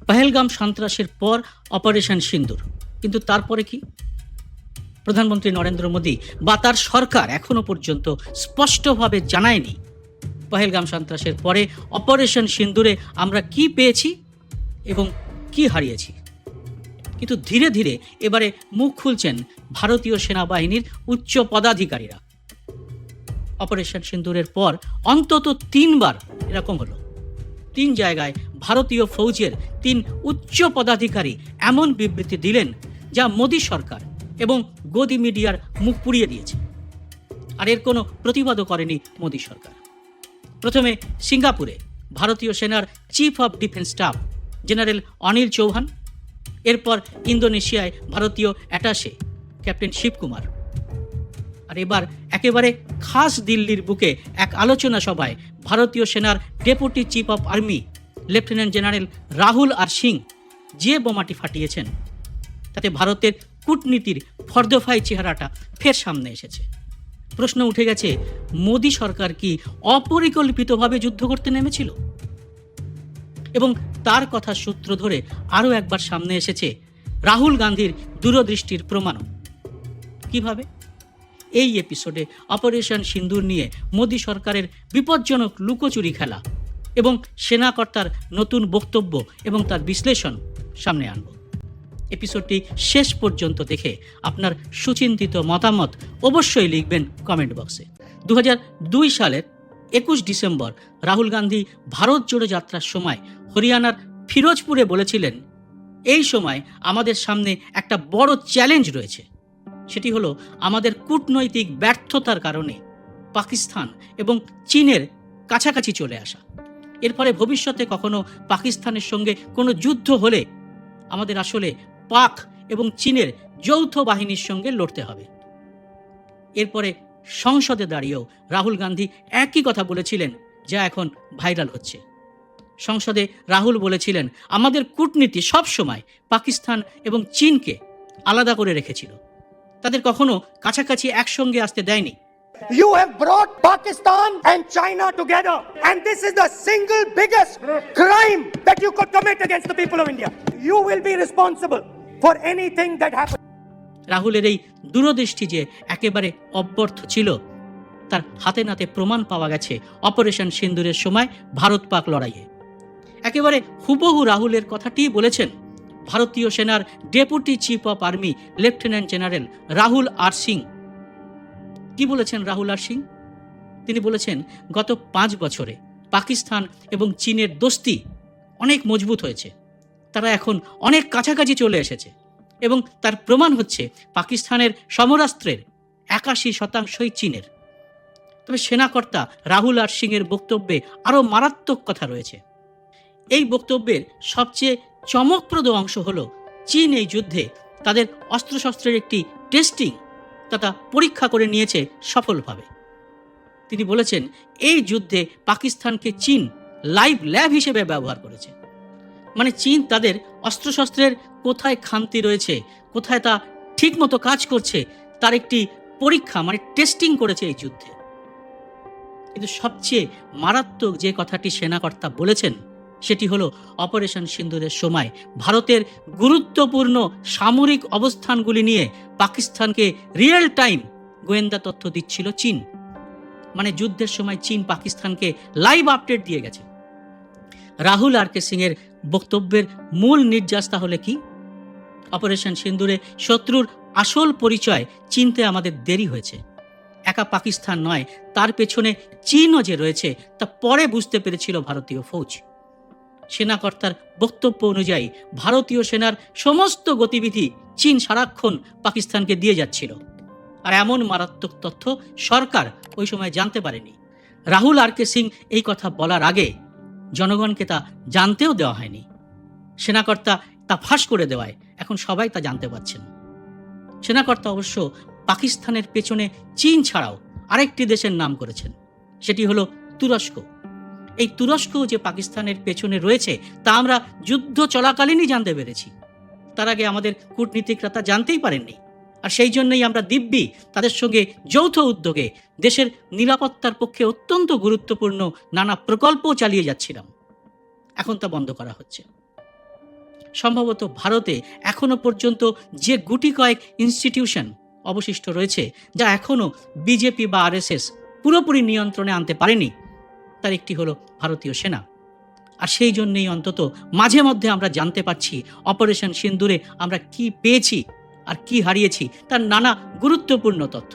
পহেলগাম সন্ত্রাসের পর অপারেশন সিন্দুর, কিন্তু তারপরে কি? প্রধানমন্ত্রী নরেন্দ্র মোদী বা তার সরকার এখনো পর্যন্ত স্পষ্টভাবে জানায়নি পহেলগাম সন্ত্রাসের পরে অপারেশন সিন্দুরে আমরা কি পেয়েছি এবং কি হারিয়েছি। কিন্তু ধীরে ধীরে এবারে মুখ খুলছেন ভারতীয় সেনাবাহিনীর উচ্চ পদাধিকারীরা। অপারেশন সিন্দুরের পর অন্তত 3 বার এরকম হলো, 3 জায়গায় ভারতীয় ফৌজের 3 উচ্চ পদাধিকারী এমন বিবৃতি দিলেন যা মোদী সরকার এবং গদি মিডিয়ার মুখ পুড়িয়ে দিয়েছে। আর এর কোনো প্রতিবাদও করেনি মোদী সরকার। প্রথমে সিঙ্গাপুরে ভারতীয় সেনার chief of defence staff general Anil Chauhan, এরপর ইন্দোনেশিয়ায় ভারতীয় অ্যাটাশে ক্যাপ্টেন শিবকুমার, আর এবার একেবারে খাস দিল্লির বুকে এক আলোচনা সভায় ভারতীয় সেনার deputy chief of army lieutenant general Rahul R Singh যে বোমাটি ফাটিয়েছেন তাতে ভারতের কূটনীতির ফর্দফাই চেহারাটা ফের সামনে এসেছে। প্রশ্ন উঠে গেছে, মোদী সরকার কি অপরিকল্পিতভাবে যুদ্ধ করতে নেমেছিল? এবং তার কথা সূত্র ধরে আরও একবার সামনে এসেছে রাহুল গান্ধীর দূরদৃষ্টির প্রমাণও। কিভাবে? এই এপিসোডে অপারেশন সিন্দুর নিয়ে মোদী সরকারের বিপজ্জনক লুকোচুরি খেলা এবং সেনাকর্তার নতুন বক্তব্য এবং তার বিশ্লেষণ সামনে আনব। এপিসোডটি শেষ পর্যন্ত দেখে আপনার সুচিন্তিত মতামত অবশ্যই লিখবেন কমেন্ট বক্সে। 2002 সালের 21 ডিসেম্বর রাহুল গান্ধী ভারত জোড়ো যাত্রার সময় হরিয়ানার ফিরোজপুরে বলেছিলেন, এই সময় আমাদের সামনে একটা বড় চ্যালেঞ্জ রয়েছে, সেটি হলো আমাদের কূটনৈতিক ব্যর্থতার কারণে পাকিস্তান এবং চীনের কাছাকাছি চলে আসা। এর ফলে ভবিষ্যতে কখনো পাকিস্তানের সঙ্গে কোনো যুদ্ধ হলে আমাদের আসলে পাক এবং চীনের যৌথ বাহিনীর সঙ্গে লড়তে হবে। এরপরে সংসদে দাঁড়িয়েও রাহুল গান্ধী একই কথা বলেছিলেন, যা এখন ভাইরাল হচ্ছে। সংসদে রাহুল বলেছিলেন, আমাদের কূটনীতি সবসময় পাকিস্তান এবং চীনকে আলাদা করে রেখেছিল, তাদের কখনো কাছাকাছি একসঙ্গে আসতে দেয়নি। You have brought Pakistan and China together, and this is the single biggest crime that you could commit against the people of India. You will be responsible for anything that happens. রাহুলের এই দূরদৃষ্টি যে একেবারে অব্যর্থ ছিল তার হাতে নাতে প্রমাণ পাওয়া গেছে অপারেশন সিন্দুরের সময় ভারত পাক লড়াইয়ে। একেবারে হুবহু রাহুলের কথাটিই বলেছেন ভারতীয় সেনার deputy chief of army lieutenant general Rahul R Singh. কি বলেছেন রাহুল আর সিং? তিনি বলেছেন, গত 5 বছরে পাকিস্তান এবং চীনের দোস্তি অনেক মজবুত হয়েছে, তারা এখন অনেক কাছাকাছি চলে এসেছে এবং তার প্রমাণ হচ্ছে পাকিস্তানের সমরাস্ত্রের 81% চীনের। তবে সেনাকর্তা রাহুল আর সিংয়ের বক্তব্যে আরও মারাত্মক কথা রয়েছে। এই বক্তব্যের সবচেয়ে চমকপ্রদ অংশ হলো চীন এই যুদ্ধে তাদের অস্ত্রশস্ত্রের একটি টেস্টিং তথা পরীক্ষা করে নিয়েছে সফলভাবে। তিনি বলেছেন, এই যুদ্ধে পাকিস্তানকে চীন লাইভ ল্যাব হিসেবে ব্যবহার করেছে। মানে চীন তাদের অস্ত্রশস্ত্রের কোথায় খামতি রয়েছে, কোথায় তা ঠিকমতো কাজ করছে তার একটি পরীক্ষা মানে টেস্টিং করেছে এই যুদ্ধে। কিন্তু সবচেয়ে মারাত্মক যে কথাটি সেনাকর্তা বলেছেন সেটি হলো অপারেশন সিন্দুরের সময় ভারতের গুরুত্বপূর্ণ সামরিক অবস্থানগুলি নিয়ে পাকিস্তানকে রিয়েল টাইম গোয়েন্দা তথ্য দিচ্ছিল চীন। মানে যুদ্ধের সময় চীন পাকিস্তানকে লাইভ আপডেট দিয়ে গেছে। রাহুল আর কে সিং এর বক্তব্যের মূল নির্যাস তাহলে কি? অপারেশন সিন্দুরে শত্রুর আসল পরিচয় চিনতে আমাদের দেরি হয়েছে। একা পাকিস্তান নয়, তার পেছনে চীনও যে রয়েছে তা পরে বুঝতে পেরেছিল ভারতীয় ফৌজ। সেনাকর্তার বক্তব্য অনুযায়ী ভারতীয় সেনার সমস্ত গতিবিধি চীন সারাক্ষণ পাকিস্তানকে দিয়ে যাচ্ছিল, আর এমন মারাত্মক তথ্য সরকার ওই সময় জানতে পারেনি। রাহুল আর কে সিং এই কথা বলার আগে জনগণকে তা জানতেও দেওয়া হয়নি। সেনাকর্তা তা ফাঁস করে দেওয়ায় এখন সবাই তা জানতে পারছেন। সেনাকর্তা অবশ্য পাকিস্তানের পেছনে চীন ছাড়াও আরেকটি দেশের নাম করেছেন, সেটি হলো তুরস্ক। এই তুরস্ক যে পাকিস্তানের পেছনে রয়েছে তা আমরা যুদ্ধ চলাকালীনই জানতে পেরেছি, তার আগে আমাদের কূটনীতিকরা তা জানতেই পারেননি। আর সেই জন্যই আমরা দিব্যি তাদের সঙ্গে যৌথ উদ্যোগে দেশের নিরাপত্তার পক্ষে অত্যন্ত গুরুত্বপূর্ণ নানা প্রকল্প চালিয়ে যাচ্ছিলাম। এখন তা বন্ধ করা হচ্ছে। সম্ভবত ভারতে এখনো পর্যন্ত যে গুটি কয়েক ইনস্টিটিউশন অবশিষ্ট রয়েছে, যা এখনো বিজেপি বা আরএসএস পুরোপুরি নিয়ন্ত্রণে আনতে পারেনি, তার একটি হলো ভারতীয় সেনা। আর সেই জন্যই অন্তত মাঝে মধ্যে আমরা জানতে পারছি অপারেশন সিন্দুরে আমরা কি পেয়েছি আর কি হারিয়েছি তার নানা গুরুত্বপূর্ণ তথ্য,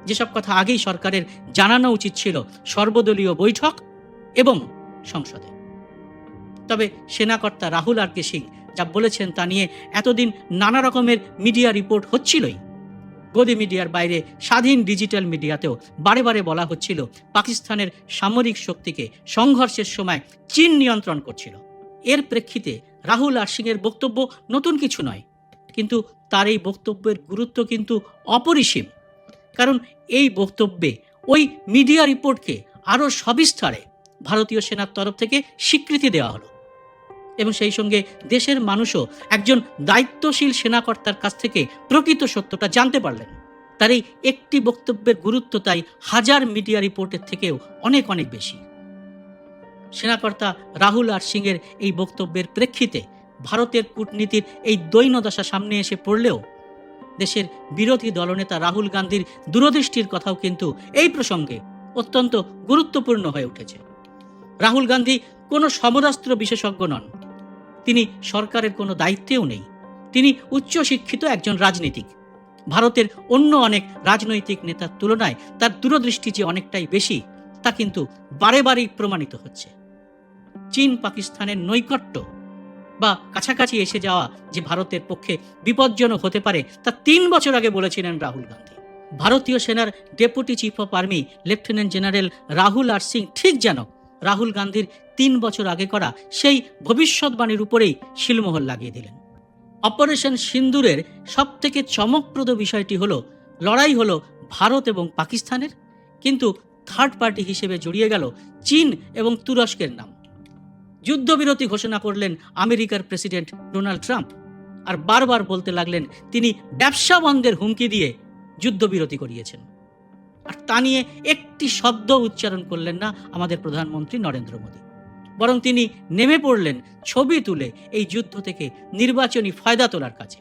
যেসব কথা আগেই সরকারের জানানো উচিত ছিল সর্বদলীয় বৈঠক এবং সংসদে। তবে সেনাকর্তা রাহুল আর কে সিং যা বলেছেন তা নিয়ে এতদিন নানা রকমের মিডিয়া রিপোর্ট হচ্ছিলই। গদি মিডিয়ার বাইরে স্বাধীন ডিজিটাল মিডিয়াতেও বারে বারে বলা হচ্ছিল পাকিস্তানের সামরিক শক্তিকে সংঘর্ষের সময় চীন নিয়ন্ত্রণ করছিল। এর প্রেক্ষিতে রাহুল আর সিংয়ের বক্তব্য নতুন কিছু নয়, কিন্তু তার এই বক্তব্যের গুরুত্ব কিন্তু অপরিসীম। কারণ এই বক্তব্যে ওই মিডিয়া রিপোর্টকে আরও সবিস্তারে ভারতীয় সেনার তরফ থেকে স্বীকৃতি দেওয়া হলো এবং সেই সঙ্গে দেশের মানুষও একজন দায়িত্বশীল সেনাকর্তার কাছ থেকে প্রকৃত সত্যটা জানতে পারলেন। তার এই একটি বক্তব্যের গুরুত্ব তাই হাজার মিডিয়া রিপোর্টের থেকেও অনেক অনেক বেশি। সেনাকর্তা রাহুল আর সিংয়ের এই বক্তব্যের প্রেক্ষিতে ভারতের কূটনীতির এই দৈন্যদশা সামনে এসে পড়লেও দেশের বিরোধী দলনেতা রাহুল গান্ধীর দূরদৃষ্টির কথাও কিন্তু এই প্রসঙ্গে অত্যন্ত গুরুত্বপূর্ণ হয়ে উঠেছে। রাহুল গান্ধী কোনো সমরাস্ত্র বিশেষজ্ঞ নন, তিনি সরকারের কোনো দায়িত্বেও নেই, তিনি উচ্চশিক্ষিত একজন রাজনীতিক। ভারতের অন্য অনেক রাজনৈতিক নেতার তুলনায় তার দূরদৃষ্টি যে অনেকটাই বেশি তা কিন্তু বারে বারেই প্রমাণিত হচ্ছে। চীন পাকিস্তানের নৈকট্য বা কাছাকাছি এসে যাওয়া যে ভারতের পক্ষে বিপজ্জনক হতে পারে তা 3 বছর আগে বলেছিলেন রাহুল গান্ধী। ভারতীয় সেনার deputy chief of army lieutenant general Rahul R Singh ঠিক যেন রাহুল গান্ধীর 3 বছর আগে করা সেই ভবিষ্যৎবাণীর উপরেই শিলমোহর লাগিয়ে দিলেন। অপারেশন সিন্দুরের সবথেকে চমকপ্রদ বিষয়টি হলো লড়াই হলো ভারত এবং পাকিস্তানের, কিন্তু থার্ড পার্টি হিসেবে জড়িয়ে গেল চীন এবং তুরস্কের নাম। যুদ্ধবিরতি ঘোষণা করলেন আমেরিকার প্রেসিডেন্ট ডোনাল্ড ট্রাম্প, আর বারবার বলতে লাগলেন তিনি ব্যবসা বন্ধের হুমকি দিয়ে যুদ্ধবিরতি করিয়েছেন। আর তা নিয়ে একটি শব্দ উচ্চারণ করলেন না আমাদের প্রধানমন্ত্রী নরেন্দ্র মোদী, বরং তিনি নেমে পড়লেন ছবি তুলে এই যুদ্ধ থেকে নির্বাচনী ফায়দা তোলার কাজে।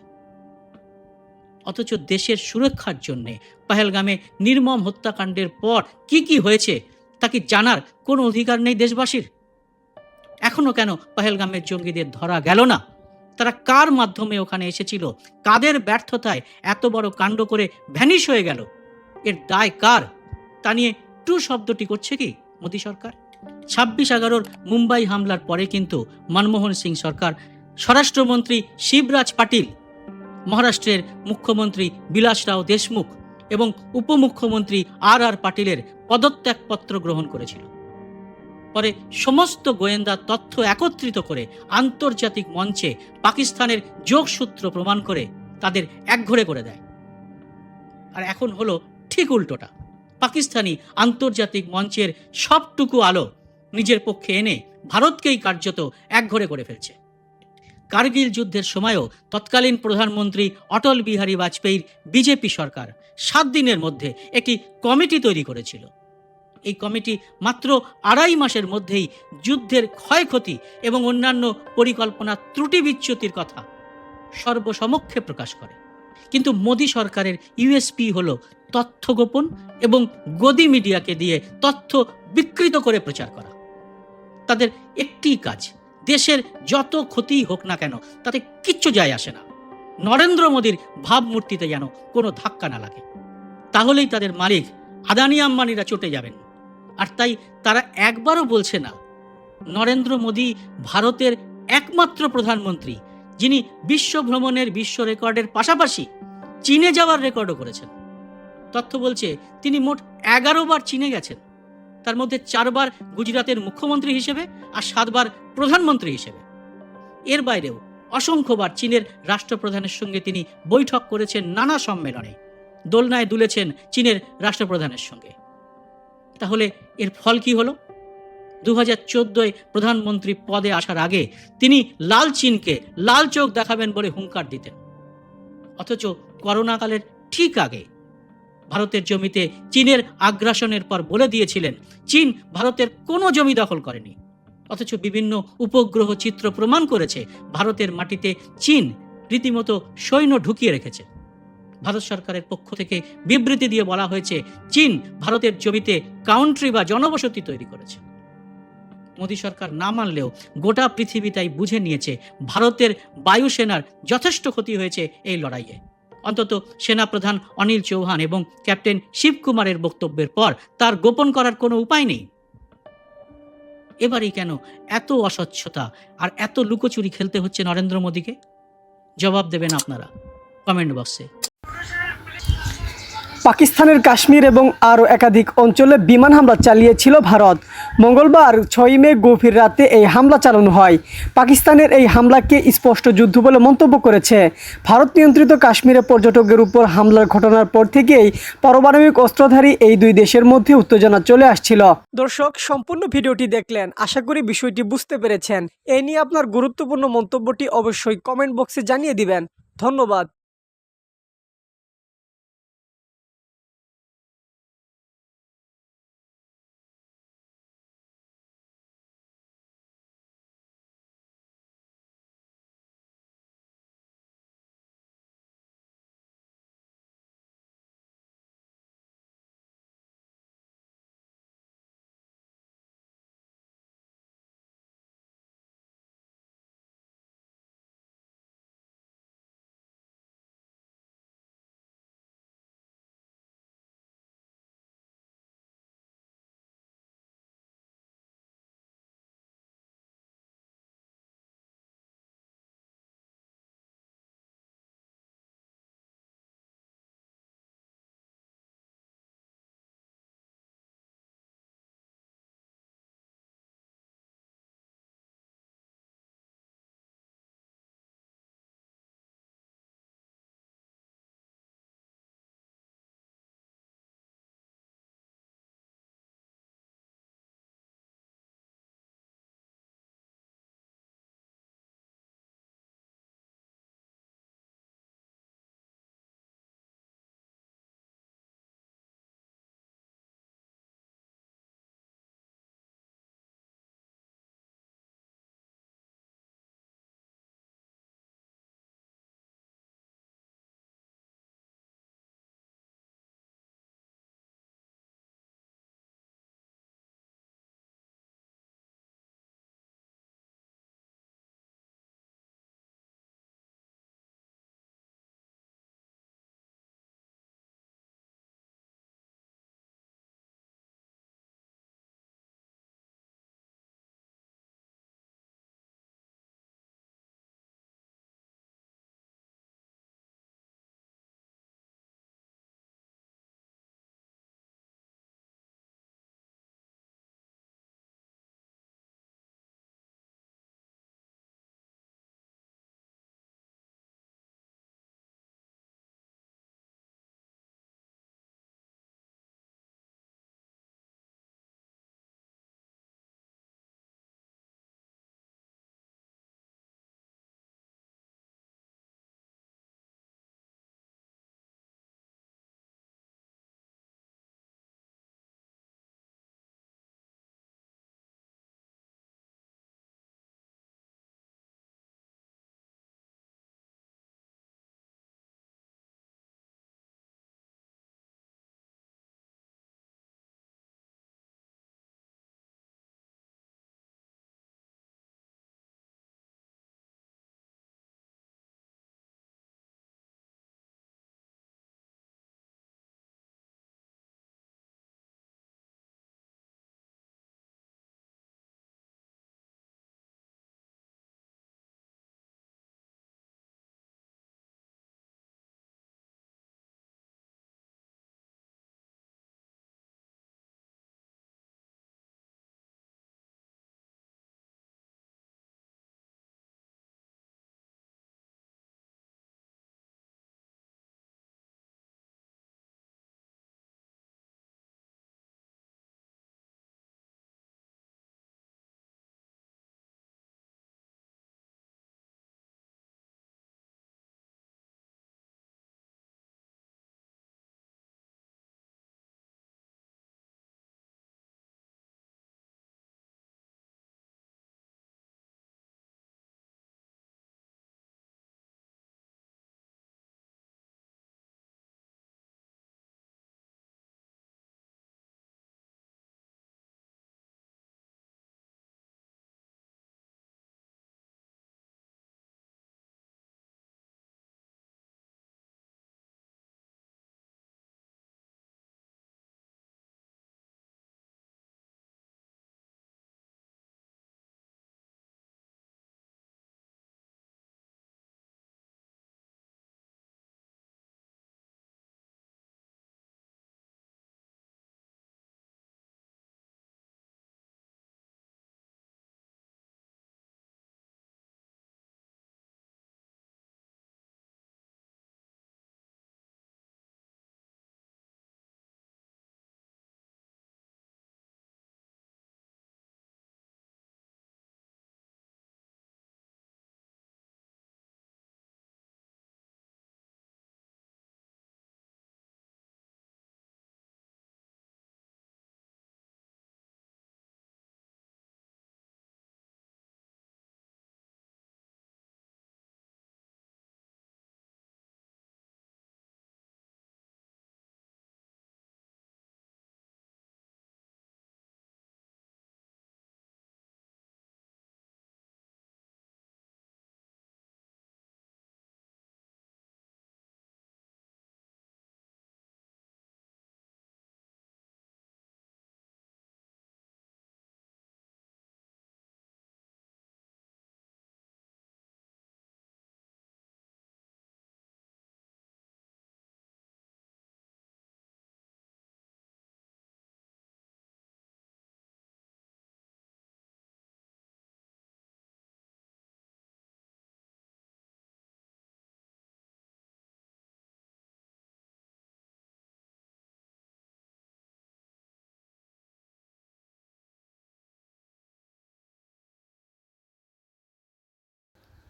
অথচ দেশের সুরক্ষার জন্যে পহেলগামে নির্মম হত্যাকাণ্ডের পর কি কি হয়েছে তা কি জানার কোনো অধিকার নেই দেশবাসীর? এখনো কেন পহেলগামের জঙ্গিদের ধরা গেল না? তারা কার মাধ্যমে ওখানে এসেছিল? কাদের ব্যর্থতায় এত বড় কাণ্ড করে ভ্যানিশ হয়ে গেল? এর দায় কার? তা নিয়ে টু শব্দটি করছে কি মোদী সরকার? 26/11 মুম্বাই হামলার পরে কিন্তু মনমোহন সিং সরকার স্বরাষ্ট্রমন্ত্রী শিবরাজ পাটিল, মহারাষ্ট্রের মুখ্যমন্ত্রী বিলাসরাও দেশমুখ এবং উপমুখ্যমন্ত্রী আর পাটিলের পদত্যাগপত্র গ্রহণ করেছিল। পরে সমস্ত গোয়েন্দা তথ্য একত্রিত করে আন্তর্জাতিক মঞ্চে পাকিস্তানের যোগসূত্র প্রমাণ করে তাদের একঘরে করে দেয়। আর এখন হলো ঠিক উল্টোটা, পাকিস্তানি আন্তর্জাতিক মঞ্চের সবটুকু আলো নিজের পক্ষে এনে ভারতকেই কার্যত একঘরে করে ফেলছে। কার্গিল যুদ্ধের সময়ও তৎকালীন প্রধানমন্ত্রী অটল বিহারী বাজপেয়ীর বিজেপি সরকার 7 দিনের মধ্যে একটি কমিটি তৈরি করেছিল। এই কমিটি মাত্র 2.5 মাসের মধ্যেই যুদ্ধের ক্ষয়ক্ষতি এবং অন্যান্য পরিকল্পনার ত্রুটি বিচ্যুতির কথা সর্বসমক্ষে প্রকাশ করে। কিন্তু মোদী সরকারের ইউএসপি হলো তথ্য গোপন এবং গদি মিডিয়াকে দিয়ে তথ্য বিকৃত করে প্রচার করা। তাদের একটি কাজ, দেশের যত ক্ষতি হোক না কেন তাতে কিচ্ছু যায় আসে না, নরেন্দ্র মোদীর ভাবমূর্তিতে যেন কোনো ধাক্কা না লাগে, তাহলেই তাদের মালিক আদানি আম্বানিরা চটে যাবেন। আর তাই তারা একবারও বলছে না নরেন্দ্র মোদী ভারতের একমাত্র প্রধানমন্ত্রী যিনি বিশ্ব ভ্রমণের বিশ্ব রেকর্ডের পাশাপাশি চীনে যাওয়ার রেকর্ডও করেছেন। তথ্য বলছে তিনি মোট 11 বার চীনে গেছেন, তার মধ্যে 4 বার গুজরাটের মুখ্যমন্ত্রী হিসেবে আর 7 বার প্রধানমন্ত্রী হিসেবে। এর বাইরেও অসংখ্যবার চীনের রাষ্ট্রপ্রধানের সঙ্গে তিনি বৈঠক করেছেন, নানা সম্মেলনে দোলনায় দুলেছেন চীনের রাষ্ট্রপ্রধানের সঙ্গে। তাহলে এর ফল কি হলো? 2014 প্রধানমন্ত্রী পদে আসার আগে তিনি লাল চীনকে লাল চোখ দেখাবেন বলে হুঙ্কার দিতেন, অথচ করোনাকালের ঠিক আগে ভারতের জমিতে চীনের আগ্রাসনের পর বলে দিয়েছিলেন চীন ভারতের কোনো জমি দখল করেনি, অথচ বিভিন্ন উপগ্রহ চিত্র প্রমাণ করেছে ভারতের মাটিতে চীন রীতিমতো সৈন্য ঢুকিয়ে রেখেছে। ভারত সরকারের পক্ষ থেকে বিবৃতি দিয়ে বলা হয়েছে চীন ভারতের জমিতে কাউন্ট্রি বা জনবসতি তৈরি করেছে। মোদী সরকার না মানলেও গোটা পৃথিবী তাই বুঝে নিয়েছে ভারতের বায়ুসেনার যথেষ্ট ক্ষতি হয়েছে এই লড়াইয়ে। অন্তত সেনাপ্রধান অনিল চৌহান এবং ক্যাপ্টেন শিবকুমারের বক্তব্যের পর তার গোপন করার কোনো উপায় নেই। এবারই কেন এত অস্বচ্ছতা আর এত লুকোচুরি খেলতে হচ্ছে নরেন্দ্র মোদীকে? জবাব দেবেন আপনারা কমেন্ট বক্সে। পাকিস্তানের কাশ্মীর এবং আরও একাধিক অঞ্চলে বিমান হামলা চালিয়েছিল ভারত। মঙ্গলবার 6 মে গভীর রাতে এই হামলা চালানো হয়। পাকিস্তানের এই হামলাকে স্পষ্ট যুদ্ধ বলে মন্তব্য করেছে। ভারত নিয়ন্ত্রিত কাশ্মীরে পর্যটকদের উপর হামলার ঘটনার পর থেকেই পারমাণবিক অস্ত্রধারী এই দুই দেশের মধ্যে উত্তেজনা চলে আসছিল। দর্শক, সম্পূর্ণ ভিডিওটি দেখলেন, আশা করি বিষয়টি বুঝতে পেরেছেন। এই নিয়ে আপনার গুরুত্বপূর্ণ মন্তব্যটি অবশ্যই কমেন্ট বক্সে জানিয়ে দিবেন। ধন্যবাদ।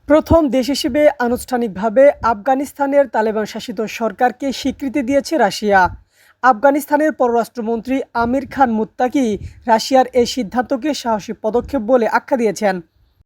প্রথম দেশ হিসেবে আনুষ্ঠানিকভাবে আফগানিস্তানের তালেবান শাসিত সরকারকে স্বীকৃতি দিয়েছে রাশিয়া। আফগানিস্তানের পররাষ্ট্রমন্ত্রী আমির খান মুত্তাকি রাশিয়ার এই সিদ্ধান্তকে সাহসী পদক্ষেপ বলে আখ্যা দিয়েছেন।